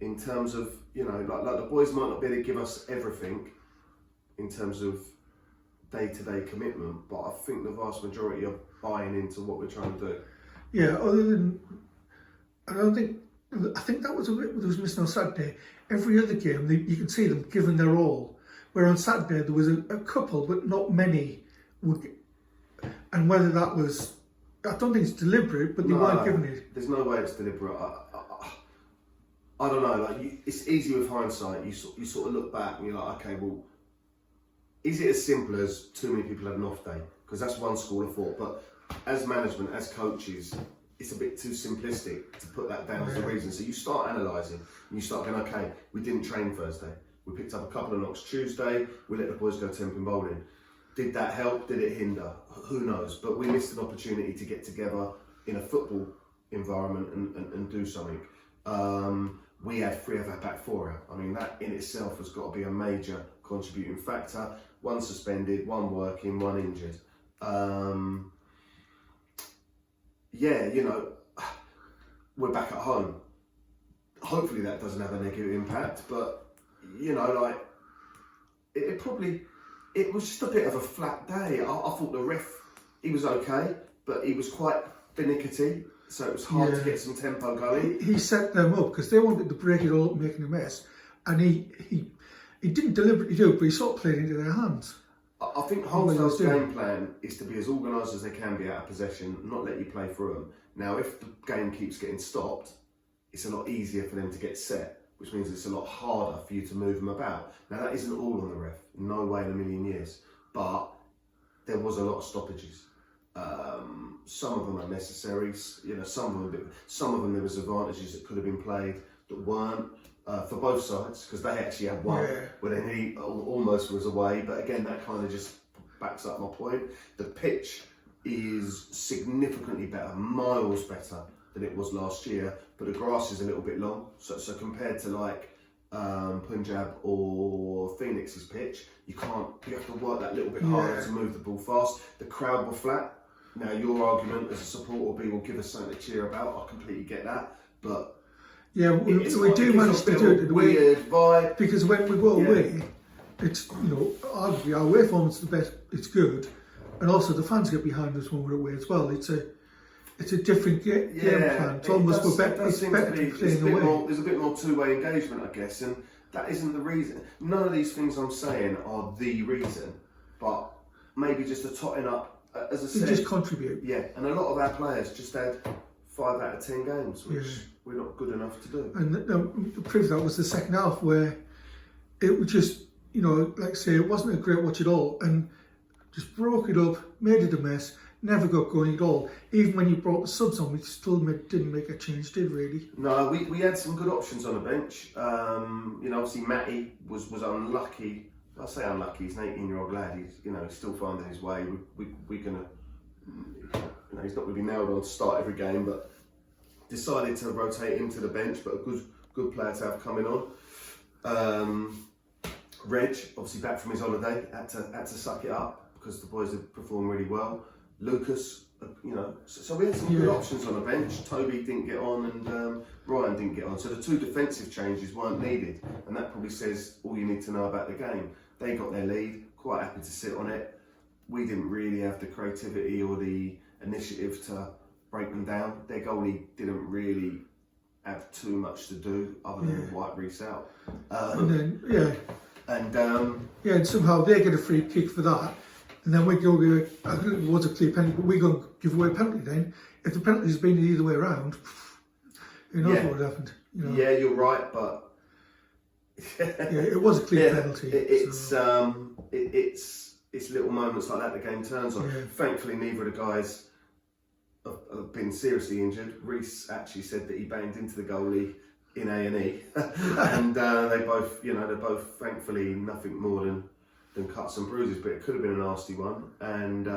in terms of, like the boys might not be able to give us everything in terms of day-to-day commitment, but I think the vast majority are buying into what we're trying to do. Yeah, I think that was a bit that was missing on Saturday. Every other game, you can see them giving their all. Where on Saturday there was a couple, but not many. And whether that was, I don't think it's deliberate, but they weren't giving it. There's no way it's deliberate. I don't know. It's easy with hindsight. You sort of look back and you're like, okay, well, is it as simple as too many people had an off day? Because that's one school of thought. But as management, as coaches, it's a bit too simplistic to put that down as a reason. So you start analysing and you start going, okay, we didn't train Thursday. We picked up a couple of knocks Tuesday. We let the boys go temping bowling. Did that help? Did it hinder? Who knows? But we missed an opportunity to get together in a football environment and do something. We had 3 of our back 4 out. I mean, that in itself has got to be a major contributing factor. 1 suspended, 1 working, 1 injured. We're back at home. Hopefully that doesn't have a negative impact, but it was just a bit of a flat day. I thought the ref, he was okay, but he was quite finicky, so it was hard to get some tempo going. He set them up because they wanted to break it all up, making a mess, and he didn't deliberately do it, but he sort of played into their hands. I think Holmesdale's game plan is to be as organised as they can be out of possession, not let you play through them. Now, if the game keeps getting stopped, it's a lot easier for them to get set, which means it's a lot harder for you to move them about. Now, that isn't all on the ref, no way in a million years, but there was a lot of stoppages. Some of them are necessary, some of them there was advantages that could have been played that weren't. For both sides, because they actually had one where then he almost was away, but again that kind of just backs up my point. The pitch is significantly better, miles better than it was last year, but the grass is a little bit long, so compared to like Punjab or Phoenix's pitch, you have to work that little bit harder to move the ball fast. The crowd were flat. Now your argument as a supporter will be, well, give us something to cheer about. I completely get that, but yeah, we do manage to do it in a weird vibe. Because when we go away, it's, arguably our away form is the best, it's good. And also the fans get behind us when we're away as well. It's a different game plan. It's almost better to playing away. There's a bit more two-way engagement, I guess, and that isn't the reason. None of these things I'm saying are the reason, but maybe just a totting up, as I said. They just contribute. Yeah, and a lot of our players just had 5 out of 10 games, which we're not good enough to do. And the proof of that was the second half, where it was just, like I say, it wasn't a great watch at all, and just broke it up, made it a mess, never got going at all. Even when you brought the subs on, we still didn't make a change, did really? No, we had some good options on the bench. Obviously Matty was unlucky. I say unlucky, he's an 18-year-old lad, he's still finding his way. We're going to, he's not going to be nailed on to start every game, but decided to rotate him to the bench, but a good player to have coming on. Reg, obviously back from his holiday, had to suck it up because the boys had performed really well. Lucas, so we had some good options on the bench. Toby didn't get on and Ryan didn't get on. So the 2 defensive changes weren't needed, and that probably says all you need to know about the game. They got their lead, quite happy to sit on it. We didn't really have the creativity or the initiative to break them down. Their goalie didn't really have too much to do other than wipe Reese out. And somehow they get a free kick for that, and then we go, I think it was a clear penalty, but we go and give away a penalty then. If the penalty's been the other way around, who knows what would have happened. Yeah, you're right, but it was a clear penalty. It's little moments like that the game turns on. Thankfully, neither of the guys have been seriously injured. Reese actually said that he banged into the goalie in A&E, and they both, they're both thankfully nothing more than cuts and bruises, but it could have been a nasty one. And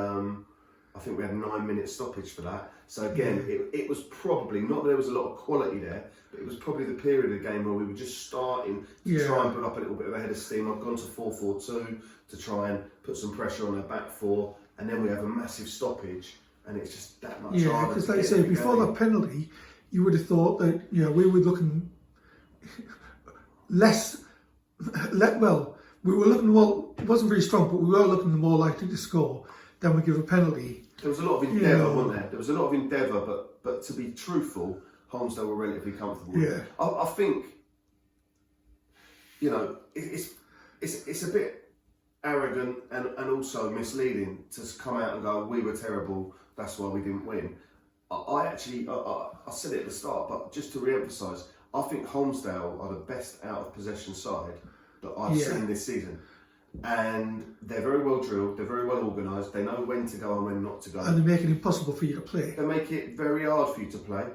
I think we had a 9-minute stoppage for that. So again, it was probably, not that there was a lot of quality there, but it was probably the period of the game where we were just starting to try and put up a little bit of a head of steam. I've gone to 4-4-2 to try and put some pressure on our back 4, and then we have a massive stoppage, and it's just that much harder. Because like I say, before that penalty, you would have thought that we were looking well, we were looking more, it wasn't very strong, but we were looking more likely to score than we give a penalty. There was a lot of endeavour, wasn't there? There was a lot of endeavour, but to be truthful, Holmesdale were relatively comfortable. Yeah. I think, it's a bit arrogant and also misleading to come out and go, we were terrible, that's why we didn't win. I said it at the start, but just to re-emphasise, I think Holmesdale are the best out of possession side that I've seen this season. And they're very well drilled, they're very well organised, they know when to go and when not to go. And they make it impossible for you to play. They make it very hard for you to play.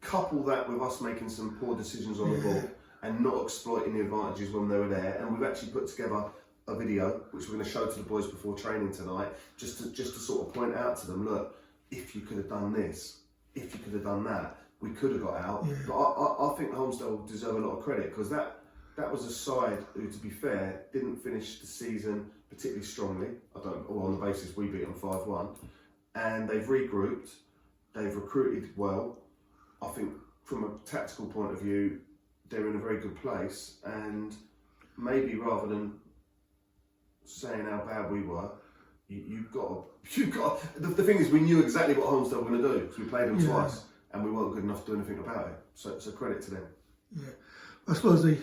Couple that with us making some poor decisions on the ball and not exploiting the advantages when they were there. And we've actually put together a video which we're going to show to the boys before training tonight, just to sort of point out to them, look, if you could have done this, if you could have done that, we could have got out. But I think Holmesdale deserve a lot of credit, because that was a side who, to be fair, didn't finish the season particularly strongly. On the basis we beat them 5-1, and they've regrouped, they've recruited well. I think from a tactical point of view, they're in a very good place, and maybe rather than saying how bad we were, you've got. The thing is, we knew exactly what Holmesdale were going to do, because we played them twice, and we weren't good enough to do anything about it. So credit to them. Yeah, I suppose the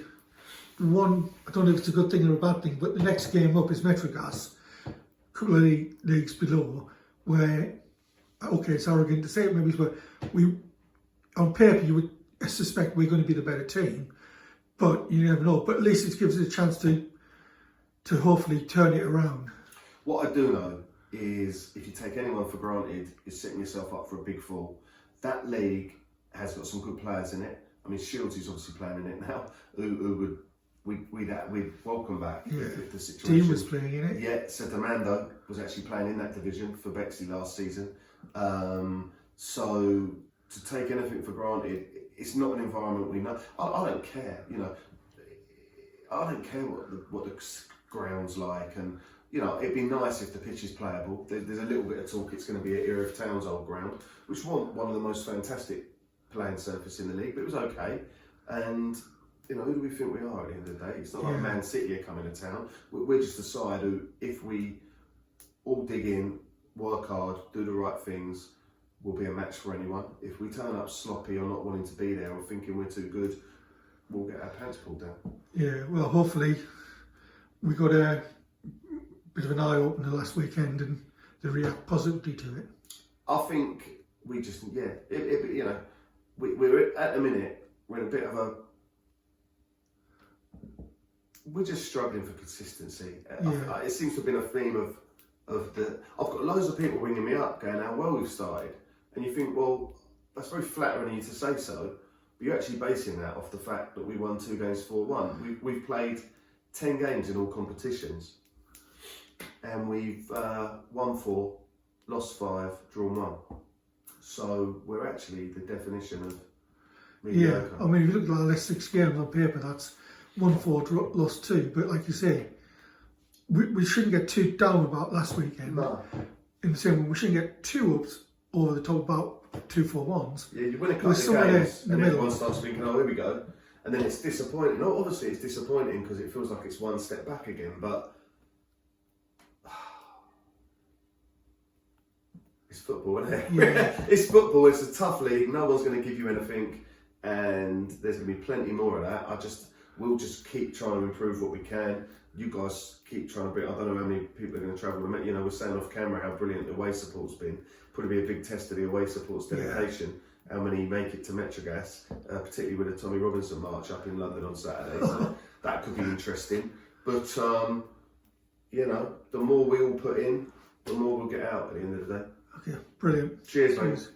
one, I don't know if it's a good thing or a bad thing, but the next game up is Metrogas, a couple of leagues below, where, okay, it's arrogant to say it maybe, but on paper you would suspect we're going to be the better team, but you never know. But at least it gives us a chance to hopefully turn it around. What I do know is, if you take anyone for granted, is setting yourself up for a big fall. That league has got some good players in it. I mean, Shields is obviously playing in it now, who we'd welcome back if the situation. Dean was playing in it. Yeah, so Demando was actually playing in that division for Bexley last season. So to take anything for granted, it's not an environment we know. I don't care, I don't care what the ground's like, and it'd be nice if the pitch is playable. There's a little bit of talk it's going to be at Erith Town's old ground, which wasn't one of the most fantastic playing surface in the league, but it was okay. And who do we think we are at the end of the day? It's not like Man City are coming to town. We're just a side who, if we all dig in, work hard, do the right things, will be a match for anyone. If we turn up sloppy or not wanting to be there or thinking we're too good, we'll get our pants pulled down. Yeah, well, hopefully we got a bit of an eye opener last weekend and they react positively to it. I think we just, we're at the minute, we're in a bit of a, we're just struggling for consistency. It seems to have been a theme of the, I've got loads of people ringing me up going how well we've started, and you think, well, that's very flattering of you to say so, but you're actually basing that off the fact that we won 2 games 4-1. We've played 10 games in all competitions, and we've won 4, lost 5, drawn 1. So we're actually the definition of mediocre. Yeah, I mean, if you look at the last 6 games on paper, that's 1-4, lost 2. But like you say, we shouldn't get too down about last weekend. No. In the same way, we shouldn't get too ups over the top about 2-4-1s. Yeah, you win a couple of games and everyone starts thinking, oh, here we go. And then it's disappointing. No, obviously it's disappointing because it feels like it's one step back again, but it's football, isn't it? Yeah. It's football, it's a tough league, no one's going to give you anything, and there's going to be plenty more of that. We'll just keep trying to improve what we can. You guys keep trying to bring, I don't know how many people are going to travel. We're saying off camera how brilliant the away support's been. Probably be a big test of the away support's dedication. How many make it to Metrogas, particularly with the Tommy Robinson march up in London on Saturday. So that could be interesting. But, the more we all put in, the more we'll get out at the end of the day. Okay, brilliant. Cheers, mate.